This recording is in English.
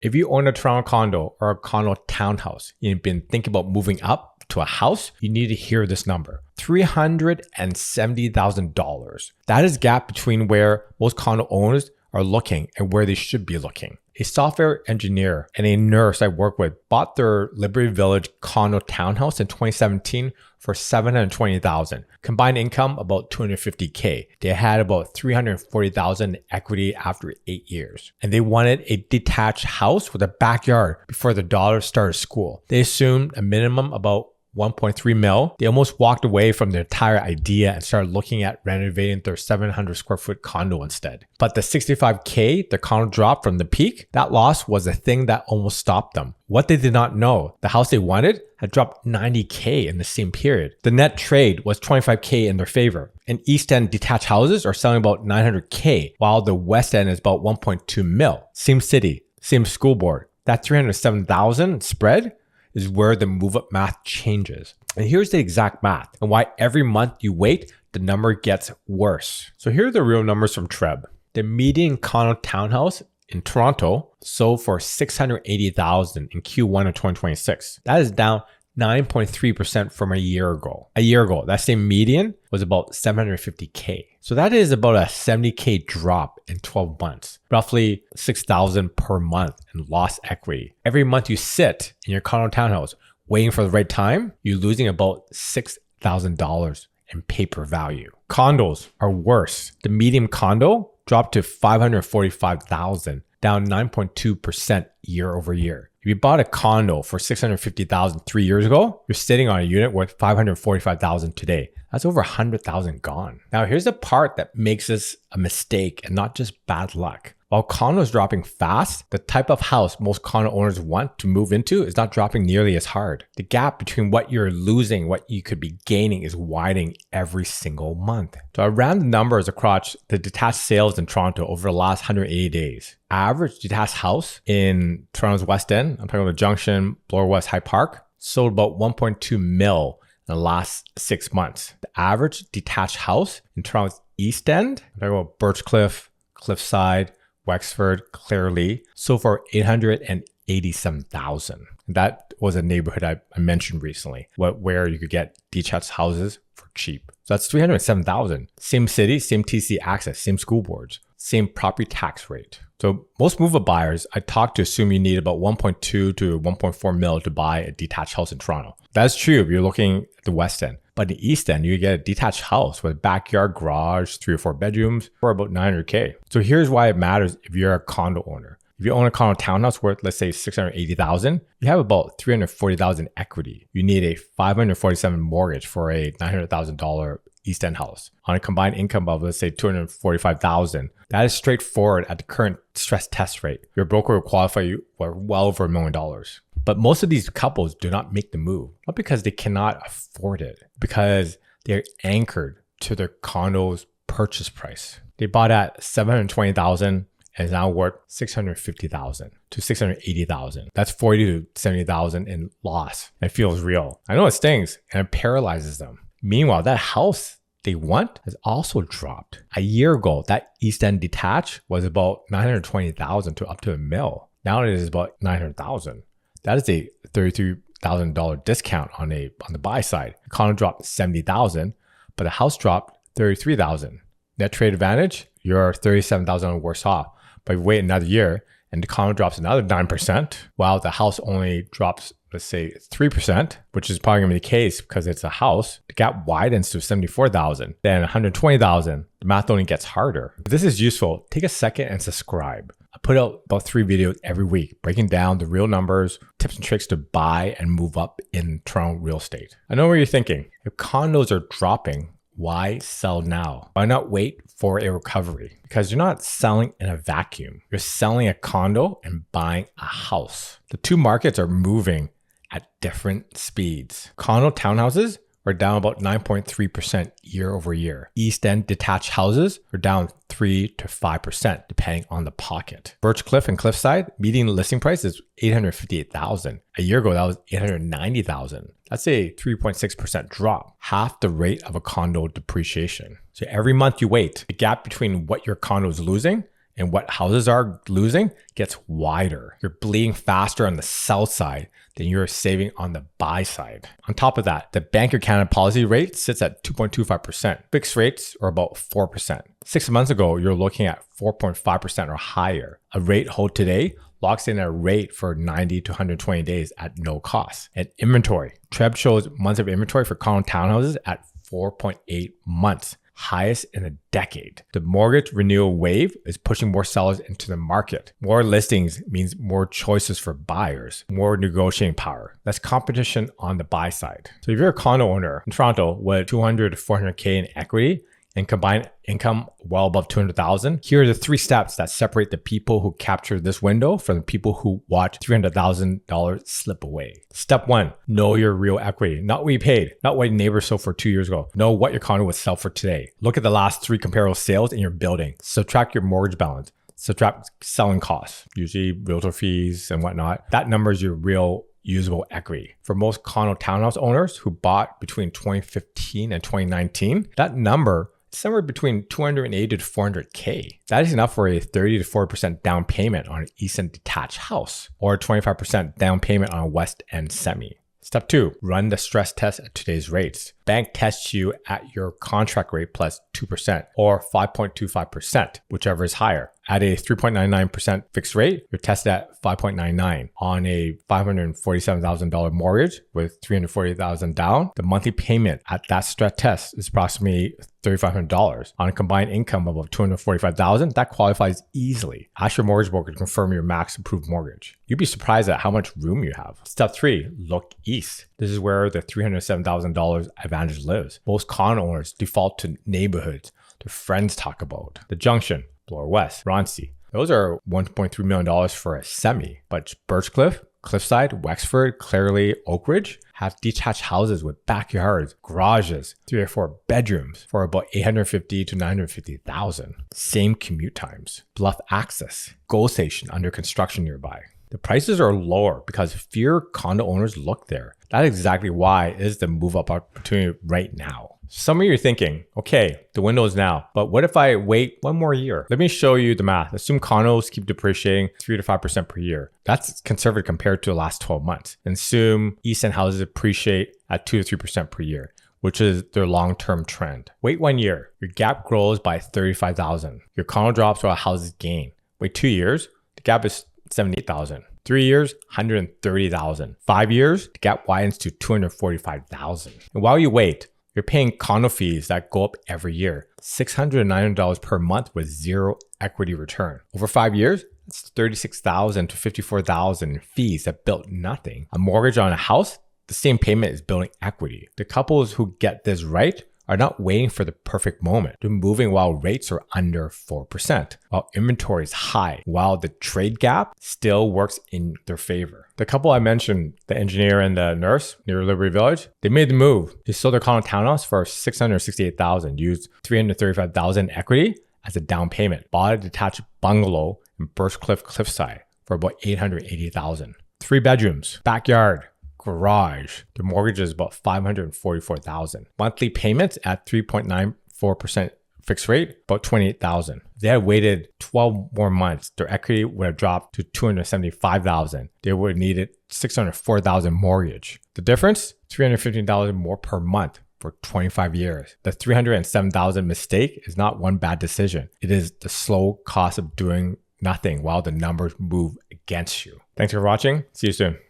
If you own a Toronto condo or a condo townhouse, you've been thinking about moving up to a house, you need to hear this number. $370,000. That is the gap between where most condo owners are looking and where they should be looking. A software engineer and a nurse I work with bought their Liberty Village condo townhouse in 2017 for $720,000. Combined income about $250K. They had about $340,000 in equity after 8 years. And they wanted a detached house with a backyard before their daughter started school. They assumed a minimum about 1.3 mil. They almost walked away from their entire idea and started looking at renovating their 700 square foot condo instead. But the $65K the condo dropped from the peak, that loss was the thing that almost stopped them. What they did not know, the house they wanted had dropped $90K in the same period. The net trade was $25K in their favor. And East End detached houses are selling about $900K, while the West End is about 1.2 mil. Same city, same school board. That $307,000 spread is where the move-up math changes. And here's the exact math and why every month you wait, the number gets worse. So here are the real numbers from TRREB. The median condo townhouse in Toronto sold for $680,000 in Q1 of 2026. That is down 9.3% from a year ago. A year ago, that same median was about $750K. So that is about a $70K drop in 12 months, roughly $6,000 per month in lost equity. Every month you sit in your condo townhouse waiting for the right time, you're losing about $6,000 in paper value. Condos are worse. The median condo dropped to $545,000, down 9.2% year over year. If you bought a condo for $650,000 3 years ago, you're sitting on a unit worth $545,000 today. That's over $100,000 gone. Now, here's the part that makes this a mistake and not just bad luck. While condos dropping fast, the type of house most condo owners want to move into is not dropping nearly as hard. The gap between what you're losing, what you could be gaining is widening every single month. So I ran the numbers across the detached sales in Toronto over the last 180 days. Average detached house in Toronto's West End, I'm talking about Junction, Bloor West, High Park, sold about 1.2 mil in the last 6 months. The average detached house in Toronto's East End, I'm talking about Birchcliff, Cliffside, Wexford, Clearly, sold for $887,000. That was a neighborhood I mentioned recently, where you could get detached houses for cheap. So that's $307,000. Same city, same TC access, same school boards, same property tax rate. So most move-up buyers I talked to assume you need about 1.2 to 1.4 mil to buy a detached house in Toronto. That's true if you're looking at the West End. But in the East End, you get a detached house with a backyard, garage, 3 or 4 bedrooms for about $900K. So here's why it matters if you're a condo owner. If you own a condo townhouse worth, let's say $680,000, you have about $340,000 equity. You need a $547 mortgage for a $900,000 East End house. On a combined income of, let's say, $245,000, that is straightforward at the current stress test rate. Your broker will qualify you for well over $1 million. But most of these couples do not make the move, not because they cannot afford it, because they're anchored to their condo's purchase price. They bought at $720,000 and is now worth $650,000 to $680,000. That's $40,000 to $70,000 in loss. It feels real. I know it stings and it paralyzes them. Meanwhile, that house they want has also dropped. A year ago, that East End detached was about $920,000 to up to $1 million. Now it is about $900,000. That is a $33,000 discount on the buy side. The condo dropped $70,000, but the house dropped $33,000. Net trade advantage, you're $37,000 worse off. But if you wait another year and the condo drops another 9%, while the house only drops, let's say 3%, which is probably gonna be the case because it's a house, the gap widens to $74,000, then $120,000. The math only gets harder. If this is useful, take a second and subscribe. I put out about 3 videos every week, breaking down the real numbers, tips and tricks to buy and move up in Toronto real estate. I know what you're thinking. If condos are dropping, why sell now? Why not wait for a recovery? Because you're not selling in a vacuum. You're selling a condo and buying a house. The two markets are moving at different speeds. Condo townhouses are down about 9.3% year over year. East End detached houses are down 3 to 5% depending on the pocket. Birchcliff and Cliffside, median listing price is $858,000. A year ago, that was $890,000. That's a 3.6% drop, half the rate of a condo depreciation. So every month you wait, the gap between what your condo is losing and what houses are losing gets wider. You're bleeding faster on the sell side than you're saving on the buy side. On top of that, the Bank of Canada policy rate sits at 2.25%. Fixed rates are about 4%. 6 months ago, you're looking at 4.5% or higher. A rate hold today locks in a rate for 90 to 120 days at no cost. And inventory. TRREB shows months of inventory for condo townhouses at 4.8 months. Highest in a decade. The mortgage renewal wave is pushing more sellers into the market. More listings means more choices for buyers, more negotiating power, less competition on the buy side. So if you're a condo owner in Toronto with 200 to 400K in equity and combined income well above 200,000, here are the 3 steps that separate the people who capture this window from the people who watch $300,000 slip away. Step 1, know your real equity. Not what you paid, not what your neighbor sold for 2 years ago. Know what your condo would sell for today. Look at the last 3 comparable sales in your building. Subtract your mortgage balance. Subtract selling costs, usually realtor fees and whatnot. That number is your real usable equity. For most condo townhouse owners who bought between 2015 and 2019, that number somewhere between 280 to 400K. That is enough for a 30 to 40% down payment on an East End detached house or a 25% down payment on a West End semi. Step 2, run the stress test at today's rates. Bank tests you at your contract rate plus 2% or 5.25%, whichever is higher. At a 3.99% fixed rate, you're tested at 5.99. On a $547,000 mortgage with $340,000 down, the monthly payment at that stress test is approximately $3,500. On a combined income of about $245,000, that qualifies easily. Ask your mortgage broker to confirm your max approved mortgage. You'd be surprised at how much room you have. Step 3, look east. This is where the $307,000 advantage lives. Most condo owners default to neighborhoods their friends talk about. The Junction, Bloor West, Roncy. Those are $1.3 million for a semi, but Birchcliff, Cliffside, Wexford, Clairley, Oakridge have detached houses with backyards, garages, 3 or 4 bedrooms for about $850,000 to $950,000. Same commute times. Bluff access, GO station under construction nearby. The prices are lower because fewer condo owners look there. That's exactly why it is the move up opportunity right now. Some of you are thinking, okay, the window is now, but what if I wait 1 more year? Let me show you the math. Assume condos keep depreciating 3 to 5% per year. That's conservative compared to the last 12 months. And assume East End houses appreciate at 2 to 3% per year, which is their long-term trend. Wait 1 year, your gap grows by $35,000. Your condo drops while houses gain. Wait 2 years, the gap is $78,000. 3 years, $130,000. 5 years, the gap widens to $245,000. And while you wait, you're paying condo fees that go up every year, $600 to $900 per month with zero equity return. Over 5 years, that's $36,000 to $54,000 in fees that built nothing. A mortgage on a house, the same payment is building equity. The couples who get this right are not waiting for the perfect moment. They're moving while rates are under 4%, while inventory is high, while the trade gap still works in their favor. The couple I mentioned, the engineer and the nurse near Liberty Village, they made the move. They sold their condo townhouse for $668,000, used $335,000 equity as a down payment, bought a detached bungalow in Birchcliff Cliffside for about $880,000. 3 bedrooms, backyard, garage. The mortgage is about $544,000. Monthly payments at 3.94% fixed rate, about $28,000. If they had waited 12 more months, their equity would have dropped to $275,000. They would have needed $604,000 mortgage. The difference, $315,000 more per month for 25 years. The $307,000 mistake is not one bad decision. It is the slow cost of doing nothing while the numbers move against you. Thanks for watching. See you soon.